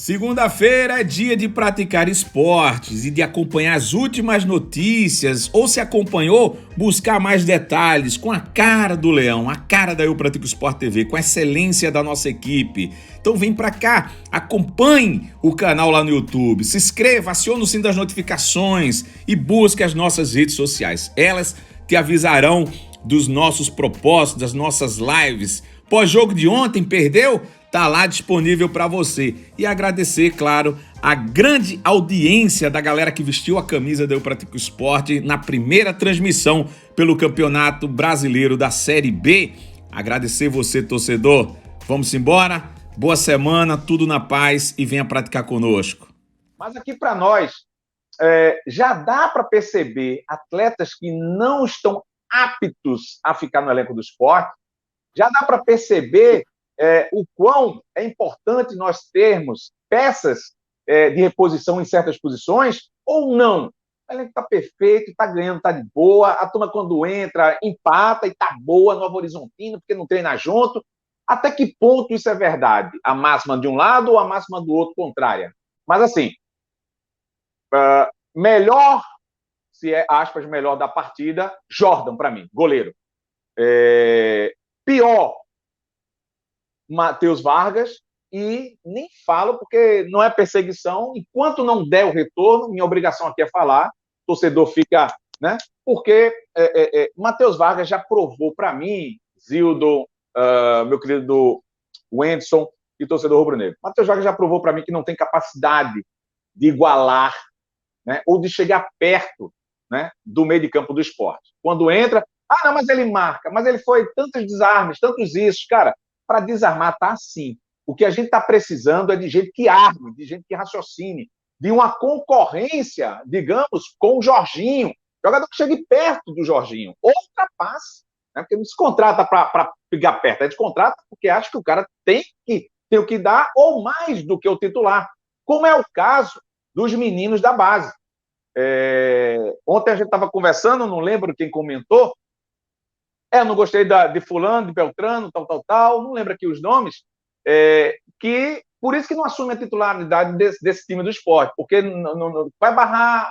Segunda-feira é dia de praticar esportes e de acompanhar as últimas notícias, ou se acompanhou, buscar mais detalhes com a cara do Leão, a cara da Eu Pratico Esporte TV, com a excelência da nossa equipe. Então vem pra cá, acompanhe o canal lá no YouTube, se inscreva, acione o sino das notificações e busque as nossas redes sociais. Elas te avisarão dos nossos propósitos, das nossas lives. Pós-jogo de ontem, perdeu? Tá lá disponível para você. E agradecer, claro, a grande audiência da galera que vestiu a camisa do Eu Pratico Esporte na primeira transmissão pelo Campeonato Brasileiro da Série B. Agradecer você, torcedor. Vamos embora? Boa semana, tudo na paz e venha praticar conosco. Mas aqui para nós, já dá para perceber atletas que não estão aptos a ficar no elenco do esporte, já dá para perceber o quão é importante nós termos peças de reposição em certas posições, ou não? O elenco está perfeito, está ganhando, está de boa, a turma quando entra, empata e está boa, Novo Horizontino, porque não treina junto. Até que ponto isso é verdade? A máxima de um lado ou a máxima do outro contrária? Mas assim, melhor, se é aspas, melhor da partida, Jordan para mim, goleiro. Pior, Matheus Vargas, e nem falo porque não é perseguição, enquanto não der o retorno, minha obrigação aqui é falar, o torcedor fica, né? Porque Matheus Vargas já provou para mim, Zildo, meu querido Wendson e torcedor rubro-negro, Matheus Vargas já provou para mim que não tem capacidade de igualar, né, ou de chegar perto, né, do meio de campo do esporte. Quando entra, não, mas ele marca, mas ele foi tantos desarmes, tantos isso, cara, para desarmar tá assim. O que a gente está precisando é de gente que arme, de gente que raciocine, de uma concorrência, digamos, com o Jorginho, jogador que chegue perto do Jorginho, ou ultrapasse, né? Porque não se contrata para pegar perto, a gente contrata porque acha que o cara tem o que dar, ou mais do que o titular, como é o caso dos meninos da base. Ontem a gente estava conversando, não lembro quem comentou, não gostei de fulano, de Beltrano, tal, não lembro aqui os nomes, que por isso que não assume a titularidade desse time do esporte, porque não vai barrar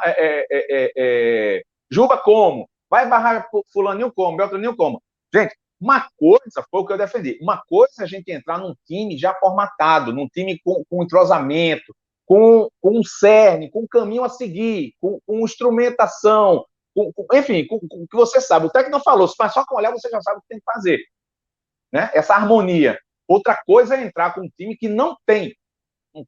Juba como? Vai barrar fulaninho como? Beltraninho como? Gente, uma coisa foi o que eu defendi, uma coisa é a gente entrar num time já formatado, num time com entrosamento, com um cerne, com um caminho a seguir, com instrumentação, enfim, com o que você sabe. O técnico não falou, mas só com olhar você já sabe o que tem que fazer, né? Essa harmonia. Outra coisa é entrar com um time que não tem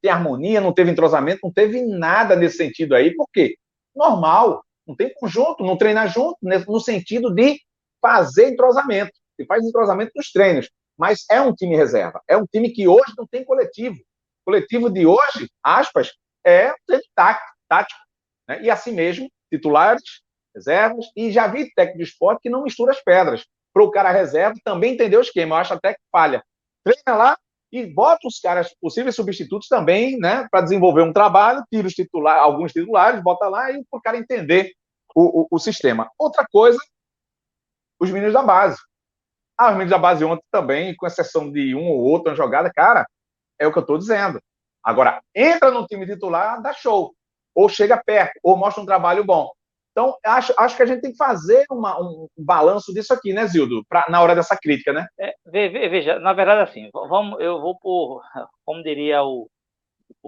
harmonia, não teve entrosamento, não teve nada nesse sentido aí. Por quê? Normal, não tem conjunto, não treina junto, no sentido de fazer entrosamento. Se faz entrosamento nos treinos, mas é um time reserva, é um time que hoje não tem coletivo. O coletivo de hoje, aspas, é tático, né? E assim mesmo, titulares, reservas, e já vi técnico de esporte que não mistura as pedras. Para o cara reserva também entender o esquema, eu acho até que falha. Treina lá e bota os caras, possíveis substitutos também, né, para desenvolver um trabalho, tira os titulares, alguns titulares, bota lá e para o cara entender o sistema. Outra coisa, os meninos da base. Os meninos da base ontem também, com exceção de um ou outro na jogada, cara, é o que eu estou dizendo. Agora, entra no time titular, dá show. Ou chega perto, ou mostra um trabalho bom. Então, acho que a gente tem que fazer um balanço disso aqui, né, Zildo? Na hora dessa crítica, né? Veja, na verdade, assim, eu vou por, como diria o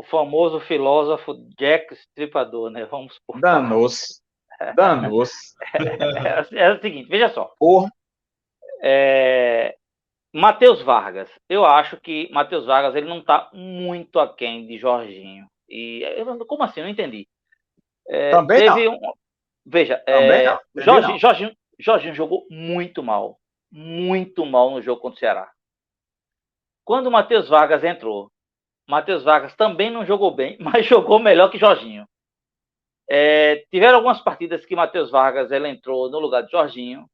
famoso filósofo Jack Stripador, né? Vamos por Danos. É o seguinte, veja só. Porra. Matheus Vargas. Eu acho que Matheus Vargas ele não está muito aquém de Jorginho. Como assim? Eu não entendi. Também teve não. Veja, Jorginho jogou muito mal no jogo contra o Ceará. Quando o Matheus Vargas entrou, Matheus Vargas também não jogou bem, mas jogou melhor que Jorginho. Tiveram algumas partidas que Matheus Vargas ele entrou no lugar de Jorginho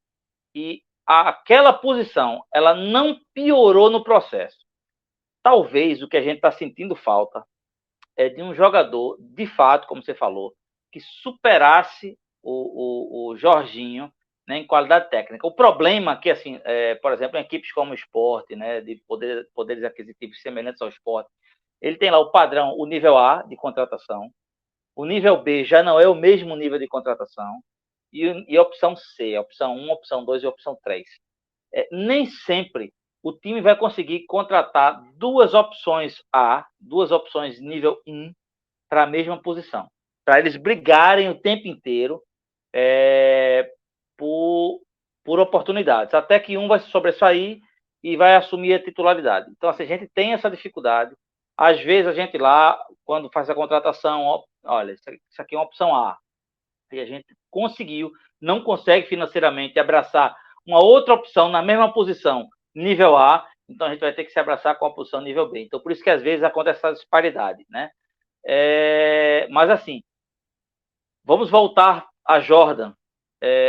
e aquela posição ela não piorou no processo. Talvez o que a gente está sentindo falta é de um jogador, de fato, como você falou, que superasse o Jorginho, né, em qualidade técnica. O problema é que, assim, por exemplo, em equipes como o Sport, né, de poderes aquisitivos semelhantes ao Sport, Ele tem lá o padrão, o nível A de contratação. O nível B já não é o mesmo nível de contratação. E a opção C, a opção 1, a opção 2 e a opção 3. Nem sempre o time vai conseguir contratar duas opções A, duas opções nível 1, para a mesma posição. Para eles brigarem o tempo inteiro por oportunidades. Até que um vai se sobressair e vai assumir a titularidade. Então, assim, a gente tem essa dificuldade. Às vezes, a gente lá, quando faz a contratação, olha, isso aqui é uma opção A. E a gente não consegue financeiramente abraçar uma outra opção na mesma posição, nível A, então a gente vai ter que se abraçar com a posição nível B. Então, por isso que às vezes acontece essa disparidade, né? Mas assim, vamos voltar a Jordan.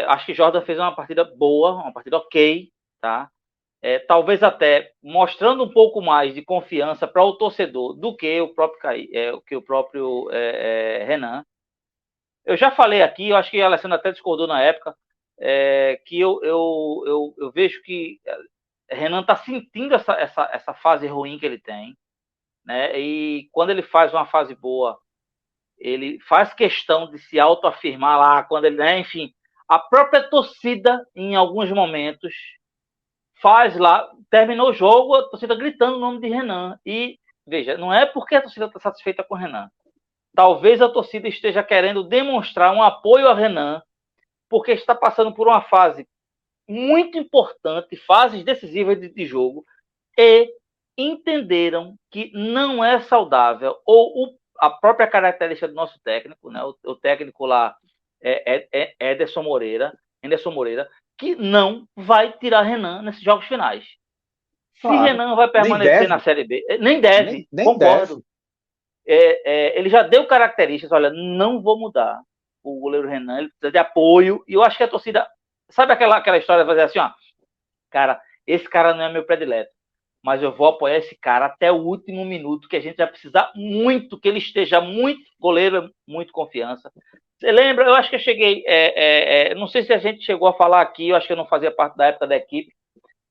Acho que Jordan fez uma partida boa, uma partida ok, tá? Talvez até mostrando um pouco mais de confiança para o torcedor do que o próprio Renan. Eu já falei aqui, eu acho que a Alessandra até discordou na época, que eu vejo que Renan está sentindo essa fase ruim que ele tem, né? E quando ele faz uma fase boa, ele faz questão de se autoafirmar lá, quando ele, né? Enfim, a própria torcida, em alguns momentos, faz lá, terminou o jogo, a torcida gritando o nome de Renan. E, veja, não é porque a torcida está satisfeita com o Renan. Talvez a torcida esteja querendo demonstrar um apoio a Renan, porque está passando por uma fase muito importante, fases decisivas de jogo, e entenderam que não é saudável, ou a própria característica do nosso técnico, né, o técnico lá Anderson Moreira, que não vai tirar Renan nesses jogos finais. Claro. Se Renan vai permanecer na Série B, nem deve, nem concordo. Ele já deu características, olha, não vou mudar o goleiro Renan, ele precisa de apoio, e eu acho que a torcida, sabe aquela história de fazer assim, ó, cara, esse cara não é meu predileto, mas eu vou apoiar esse cara até o último minuto, que a gente vai precisar muito, que ele esteja muito, goleiro, muito confiança. Você lembra, eu acho que eu cheguei, não sei se a gente chegou a falar aqui, eu acho que eu não fazia parte da época da equipe,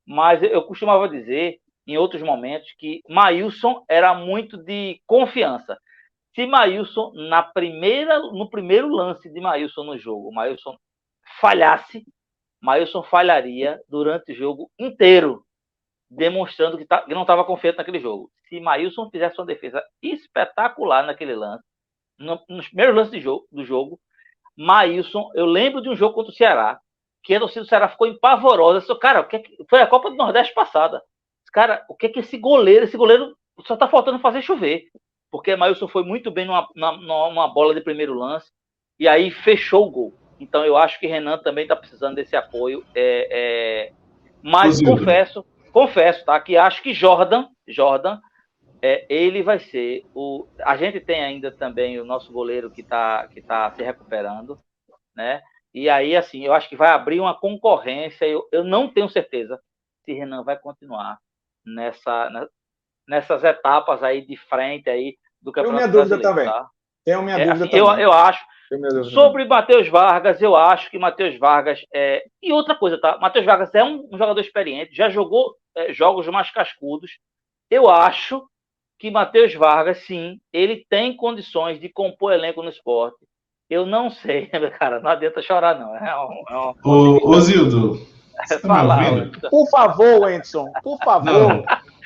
mas eu costumava dizer, em outros momentos, que Maílson era muito de confiança. Se Maílson, no primeiro lance de Maílson no jogo, Maílson falhasse, Maílson falharia durante o jogo inteiro, demonstrando que não estava confiante naquele jogo. Se Maílson fizesse uma defesa espetacular naquele lance, nos primeiros lances do jogo, Maílson, eu lembro de um jogo contra o Ceará, que a torcida do Ceará ficou empavorosa. Disse, cara, foi a Copa do Nordeste passada. Cara, o que esse goleiro só está faltando fazer chover. Porque Maílson foi muito bem numa bola de primeiro lance, e aí fechou o gol. Então eu acho que Renan também está precisando desse apoio. Mas confesso, tá, que acho que Jordan, ele vai ser o... A gente tem ainda também o nosso goleiro que tá se recuperando, né? E aí, assim, eu acho que vai abrir uma concorrência. Eu não tenho certeza se Renan vai continuar nessas etapas aí de frente aí do Campeonato Brasileiro. Tá? Tenho minha dúvida assim, também. Eu acho. Sobre Matheus Vargas, eu acho que Matheus Vargas E outra coisa, tá? Matheus Vargas é um jogador experiente, já jogou jogos mais cascudos. Eu acho que Matheus Vargas, sim, ele tem condições de compor elenco no Sport. Eu não sei, cara, não adianta chorar, não. Ô, Zildo, por favor, Edson, por favor. Não.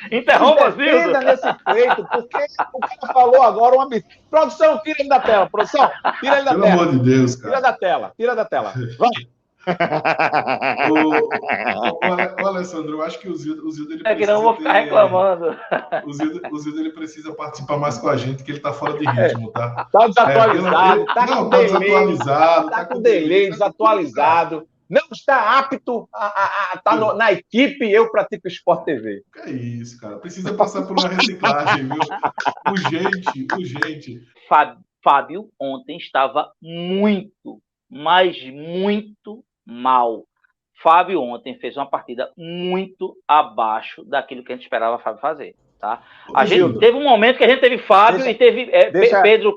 Interrompa, Zildo. Nesse peito, porque o cara falou agora uma... Produção, tira ele da tela. Produção, tira ele da tela. Pelo amor de Deus, cara. Tira da tela. Vai. O Alessandro, eu acho que o Zildo ele precisa... que não vou ficar reclamando. O Zildo ele precisa participar mais com a gente, que ele tá fora de ritmo, tá? Tá desatualizado. Tá com delay, desatualizado. Não está apto a estar na equipe Eu Pratico Sport TV. Que é isso, cara. Precisa passar por uma reciclagem, viu? Urgente. Fábio ontem estava muito, mas muito mal. Fábio ontem fez uma partida muito abaixo daquilo que a gente esperava Fábio fazer. Tá? A gente teve um momento que a gente teve Fábio e teve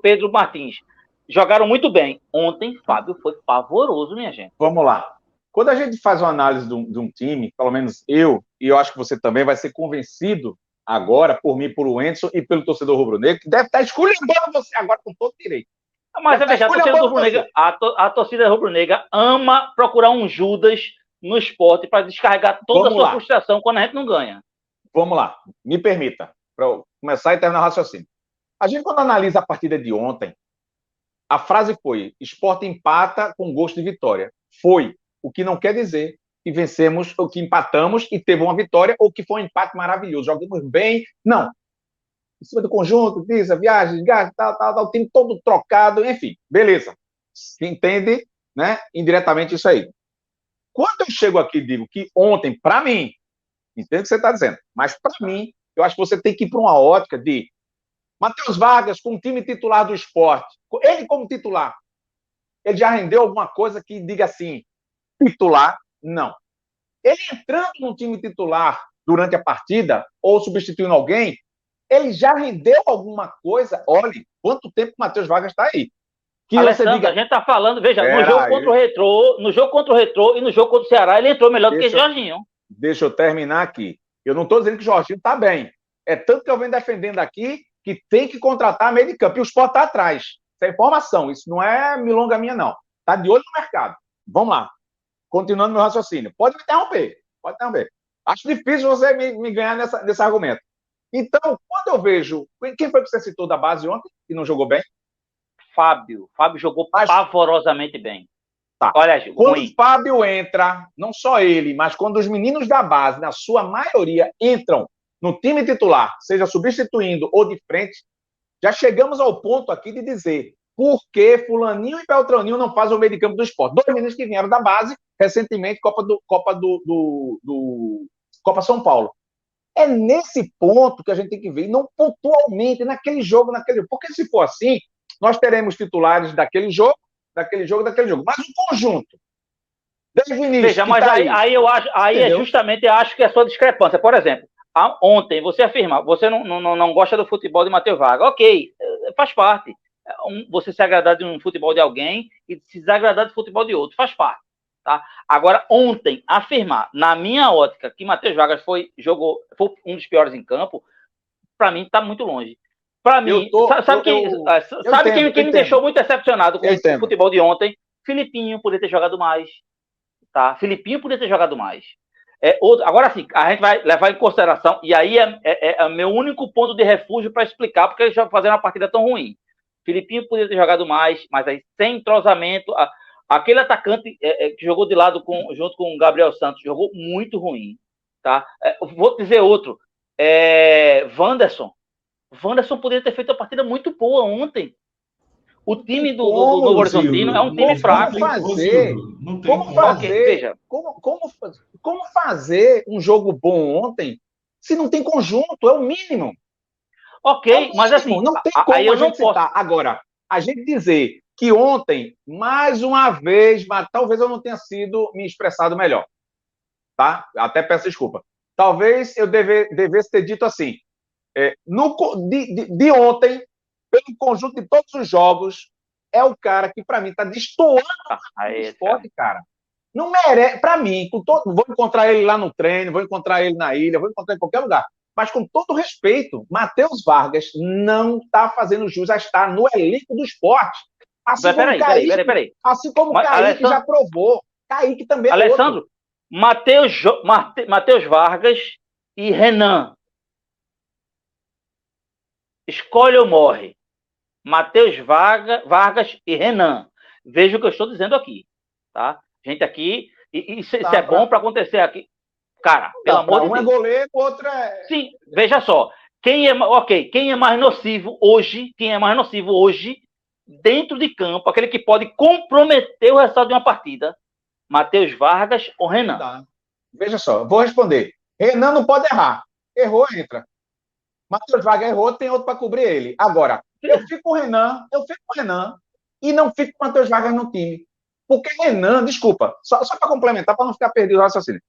Pedro Martins. Jogaram muito bem. Ontem, Fábio foi pavoroso, minha gente. Vamos lá. Quando a gente faz uma análise de um time, pelo menos eu, e eu acho que você também vai ser convencido agora, por mim, por Wendson e pelo torcedor rubro-negro, que deve estar esculhambando você agora com todo direito. Mas veja, a torcida rubro-negra ama procurar um Judas no esporte para descarregar toda a sua frustração quando a gente não ganha. Vamos lá, me permita, para eu começar e terminar o raciocínio. A gente, quando analisa a partida de ontem, a frase foi: Sport empata com gosto de vitória. Foi, o que não quer dizer que vencemos, ou que empatamos e teve uma vitória, ou que foi um empate maravilhoso, jogamos bem. Não. Em cima do conjunto, disso, a viagem, gasto, tal, o time todo trocado, enfim, beleza. Se entende, né, indiretamente isso aí. Quando eu chego aqui e digo que ontem, para mim, entendo o que você está dizendo, mas para mim, eu acho que você tem que ir para uma ótica de Matheus Vargas como time titular do Sport. Ele como titular, ele já rendeu alguma coisa que diga assim, titular? Não. Ele entrando no time titular durante a partida, ou substituindo alguém, ele já rendeu alguma coisa? Olha, quanto tempo o Matheus Vargas está aí. Que Alessandro, diga... a gente está falando, veja, no jogo contra o Retrô e no jogo contra o Ceará, ele entrou melhor do que Jorginho. Deixa eu terminar aqui. Eu não estou dizendo que o Jorginho está bem. É tanto que eu venho defendendo aqui que tem que contratar meio de campo. E o Sport está atrás. Isso é informação. Isso não é milonga minha, não. Está de olho no mercado. Vamos lá. Continuando meu raciocínio. Pode me interromper. Pode interromper. Acho difícil você me ganhar nesse argumento. Então, quando eu vejo... Quem foi que você citou da base ontem que não jogou bem? Fábio. Fábio jogou pavorosamente bem. Tá. Olha, quando o Fábio entra, não só ele, mas quando os meninos da base, na sua maioria, entram no time titular, seja substituindo ou de frente, já chegamos ao ponto aqui de dizer por que Fulaninho e Beltraninho não fazem o meio de campo do Sport. Dois meninos que vieram da base, recentemente, Copa São Paulo. É nesse ponto que a gente tem que ver, e não pontualmente, naquele jogo. Porque se for assim, nós teremos titulares daquele jogo. Mas o conjunto, desde o início... Veja, mas aí eu acho, justamente acho que é a sua discrepância. Por exemplo, ontem você afirma, você não gosta do futebol de Matheus Vargas. Ok, faz parte. Você se agradar de um futebol de alguém e se desagradar do futebol de outro, faz parte. Tá? Agora, ontem, afirmar, na minha ótica, que Matheus Vargas foi um dos piores em campo, para mim, está muito longe. Para mim, sabe quem me deixou muito decepcionado com o futebol de ontem? Filipinho poderia ter jogado mais. Tá? Agora sim, a gente vai levar em consideração, e aí é meu único ponto de refúgio para explicar porque eles já fizeram uma partida tão ruim. Filipinho poderia ter jogado mais, mas aí sem entrosamento. Aquele atacante que jogou de lado junto com o Gabriel Santos jogou muito ruim. Tá? Vou dizer outro. Wanderson poderia ter feito uma partida muito boa ontem. O time do Novo Horizontino é um time fraco. Como fazer um jogo bom ontem se não tem conjunto? É o mínimo. Ok, mas assim... Não tem como a gente citar. Agora, a gente dizer que ontem, mais uma vez, mas talvez eu não tenha me expressado melhor. Tá? Até peço desculpa. Talvez eu devesse ter dito assim... de ontem, pelo conjunto de todos os jogos, é o cara que, para mim, está destoando o esporte, cara. Não merece, para mim, vou encontrar ele lá no treino, vou encontrar ele na ilha, vou encontrar ele em qualquer lugar. Mas, com todo respeito, Matheus Vargas não está fazendo jus a estar no elenco do esporte. Assim como peraí. Assim como o Kaique já provou. Kaique também é Alessandro, outro. Matheus Vargas e Renan. Escolhe ou morre. Matheus Vargas e Renan. Veja o que eu estou dizendo aqui. Tá? Gente, aqui... Isso é bom para acontecer aqui. Cara, pelo amor de Deus. Um é goleiro, o outro é... Sim, veja só. Quem é mais nocivo hoje, dentro de campo, aquele que pode comprometer o resultado de uma partida? Matheus Vargas ou Renan? Tá. Veja só, vou responder. Renan não pode errar. Errou, entra. Matheus Vargas errou, tem outro para cobrir ele. Agora, eu fico com o Renan e não fico com o Matheus Vargas no time. Porque Renan, desculpa, só para complementar, para não ficar perdido o raciocínio.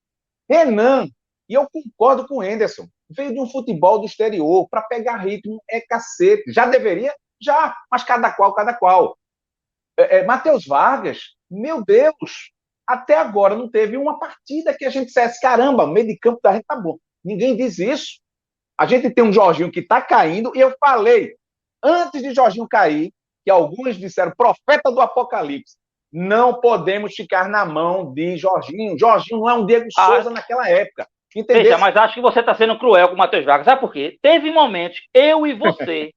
Renan, e eu concordo com o Henderson, veio de um futebol do exterior, para pegar ritmo é cacete. Já deveria? Já, mas cada qual. Matheus Vargas, meu Deus, até agora não teve uma partida que a gente dissesse, caramba, o meio de campo da gente tá bom. Ninguém diz isso. A gente tem um Jorginho que está caindo, e eu falei, antes de Jorginho cair, que alguns disseram, profeta do Apocalipse, não podemos ficar na mão de Jorginho. Jorginho não é um Diego Souza naquela época. Entendeu? Veja, mas acho que você está sendo cruel com o Matheus Vargas. Sabe por quê? Teve momentos, eu e você,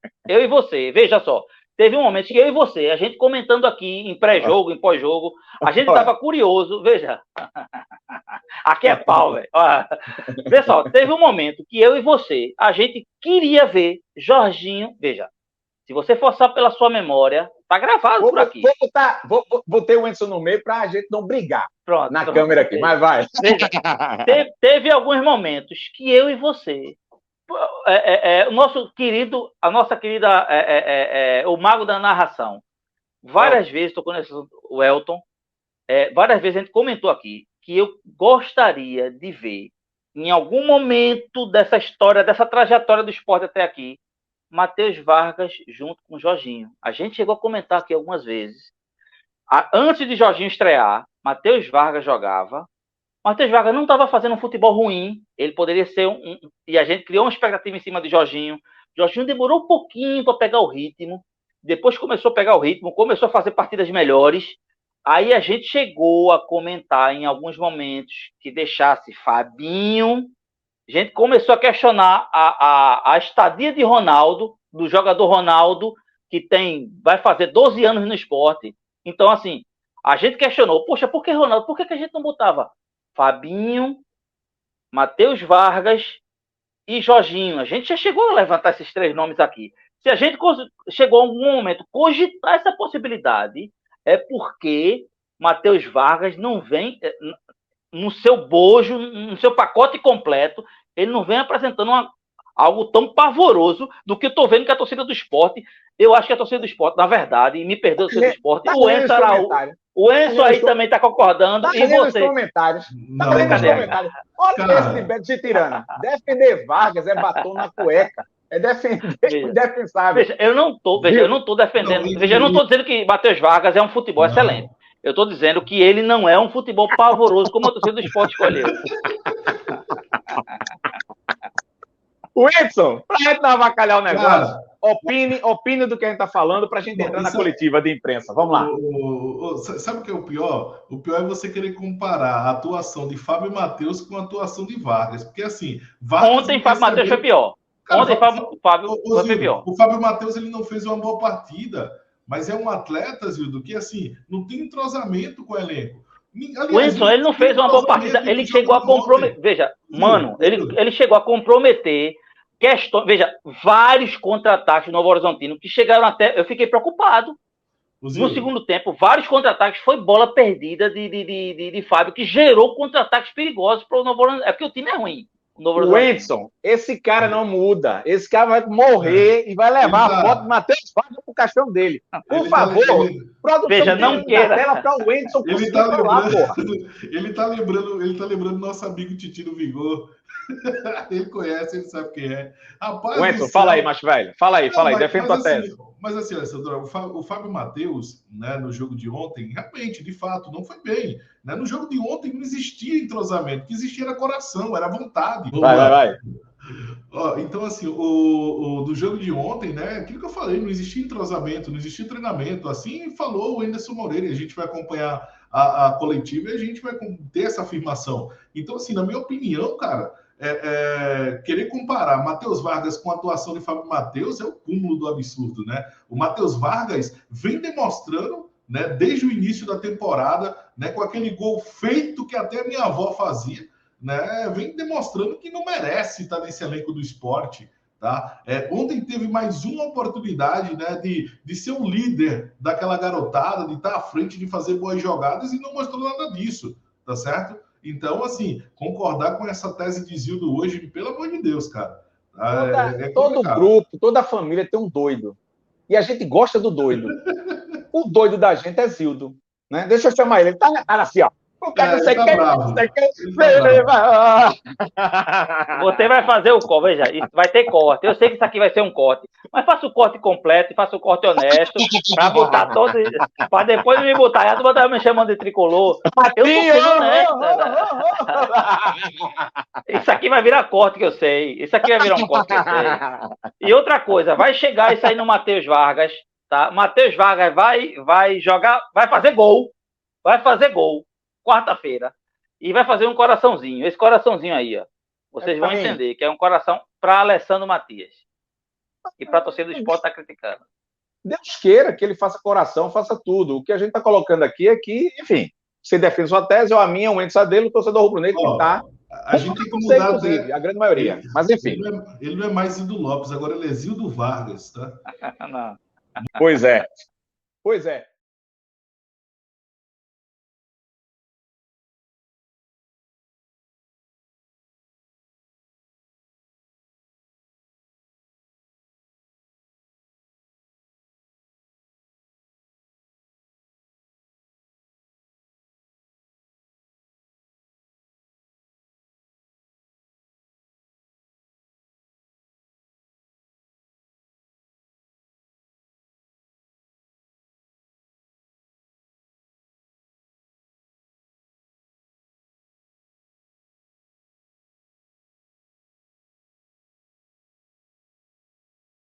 veja só, teve um momento que eu e você, a gente comentando aqui em pré-jogo, em pós-jogo, a gente estava curioso, veja, aqui é pau, velho. Pessoal, teve um momento que eu e você, a gente queria ver Jorginho, veja, se você forçar pela sua memória, tá gravado por aqui. Botei o Enzo no meio para a gente não brigar. Pronto, Câmera aqui, mas vai. Veja, teve alguns momentos que eu e você, o nosso querido, a nossa querida, o mago da narração, várias vezes, tocou nesse o Elton, várias vezes a gente comentou aqui que eu gostaria de ver, em algum momento dessa história, dessa trajetória do esporte até aqui, Matheus Vargas junto com Jorginho. A gente chegou a comentar aqui algumas vezes. Antes de Jorginho estrear, Matheus Vargas jogava. Matheus Vargas não estava fazendo um futebol ruim. Ele poderia ser e a gente criou uma expectativa em cima de Jorginho. Jorginho demorou um pouquinho para pegar o ritmo. Depois começou a pegar o ritmo, começou a fazer partidas melhores. Aí a gente chegou a comentar em alguns momentos que deixasse Fabinho. A gente começou a questionar a estadia de Ronaldo, do jogador Ronaldo, que vai fazer 12 anos no esporte. Então, assim, a gente questionou, poxa, por que Ronaldo? Por que a gente não botava Fabinho, Matheus Vargas e Jorginho? A gente já chegou a levantar esses 3 nomes aqui. Se a gente chegou a algum momento cogitar essa possibilidade, é porque Matheus Vargas não vem... no seu bojo, no seu pacote completo, ele não vem apresentando algo tão pavoroso do que eu estou vendo que a torcida do esporte, eu acho que a torcida do esporte, na verdade, e me perdoa a torcida do esporte, o Enzo Araújo, o Enzo aí também está concordando, e você... Olha esse Beto de tirana. Defender Vargas é batom na cueca. É defender indefensável. Veja, eu não estou defendendo, eu não estou dizendo que Matheus Vargas é um futebol excelente. Eu estou dizendo que ele não é um futebol pavoroso como a torcida do esporte escolheu. O Edson, para a gente não avacalhar o negócio, opine do que a gente está falando para a gente entrar na coletiva de imprensa. Vamos lá. Sabe o que é o pior? O pior é você querer comparar a atuação de Fábio Matheus com a atuação de Vargas. Porque assim... Ontem Fábio Matheus foi pior. Ontem Fábio foi pior. O Fábio Matheus ele não fez uma boa partida. Mas é um atleta, Zildo, que assim, não tem entrosamento com o elenco. Aliás, o Enzo, ele não fez uma boa partida, ele chegou a comprometer. Veja, mano, ele chegou a comprometer questões. Veja, vários contra-ataques no Novo Horizontino que chegaram até. Eu fiquei preocupado. No segundo tempo, vários contra-ataques, foi bola perdida de Fábio, que gerou contra-atates perigosos para o Novo Horizontino. É porque o time é ruim. O Edson, esse cara não muda. Esse cara vai morrer e vai levar a foto do Matheus Vargas pro caixão dele. Por favor, produção, veja, não queira. Tela para o Edson. Ele tá lembrando nosso amigo Titi do Vigor. Ele conhece, ele sabe quem é. Rapaz, o Edson, fala aí, macho velho. Fala aí, defende tua tese. Mas assim, Alessandro, o Fábio Matheus, né, no jogo de ontem, realmente, de fato, não foi bem. Né? No jogo de ontem não existia entrosamento, o que existia era coração, era vontade. Vai. Então, assim, do jogo de ontem, né, aquilo que eu falei, não existia entrosamento, não existia treinamento. Assim falou o Anderson Moreira, e a gente vai acompanhar a coletiva e a gente vai ter essa afirmação. Então, assim, na minha opinião, cara, querer comparar Matheus Vargas com a atuação de Fábio Matheus é o cúmulo do absurdo, né? O Matheus Vargas vem demonstrando, né, desde o início da temporada, né, com aquele gol feito que até a minha avó fazia, né, vem demonstrando que não merece estar nesse elenco do esporte, tá? Ontem teve mais uma oportunidade, né, de ser um líder daquela garotada, de estar à frente, de fazer boas jogadas e não mostrou nada disso, tá certo? Então, assim, concordar com essa tese de Zildo hoje, pelo amor de Deus, cara. Todo grupo, toda família tem um doido. E a gente gosta do doido. O doido da gente é Zildo. Né? Deixa eu chamar ele. Ele tá assim, ó. O cara Tá bravo. Você vai fazer o corte, veja, isso vai ter corte. Eu sei que isso aqui vai ser um corte, mas faça o corte completo, faça o corte honesto, para botar todos, para depois me botar. E a turma tá me chamando de tricolor. Eu tô sendo honesto. Isso aqui vai virar corte, que eu sei. Isso aqui vai virar um corte, que eu sei. E outra coisa, vai chegar isso aí no Matheus Vargas, tá? Matheus Vargas vai jogar, vai fazer gol. Vai fazer gol, quarta-feira. E vai fazer um coraçãozinho. Esse coraçãozinho aí, ó. Vocês vão entender que é um coração para Alessandro Matias. E para a torcida do Sport tá criticando. Deus queira que ele faça coração, faça tudo. O que a gente está colocando aqui é que, enfim, você defende sua tese, ou a minha, o Enzo dele, o torcedor rubro-negro que está. A gente tem que mudar, inclusive, a grande maioria. Mas, enfim. Ele não é mais Zildo Lopes, agora ele é Zildo Vargas, tá? Não. Pois é. Pois é.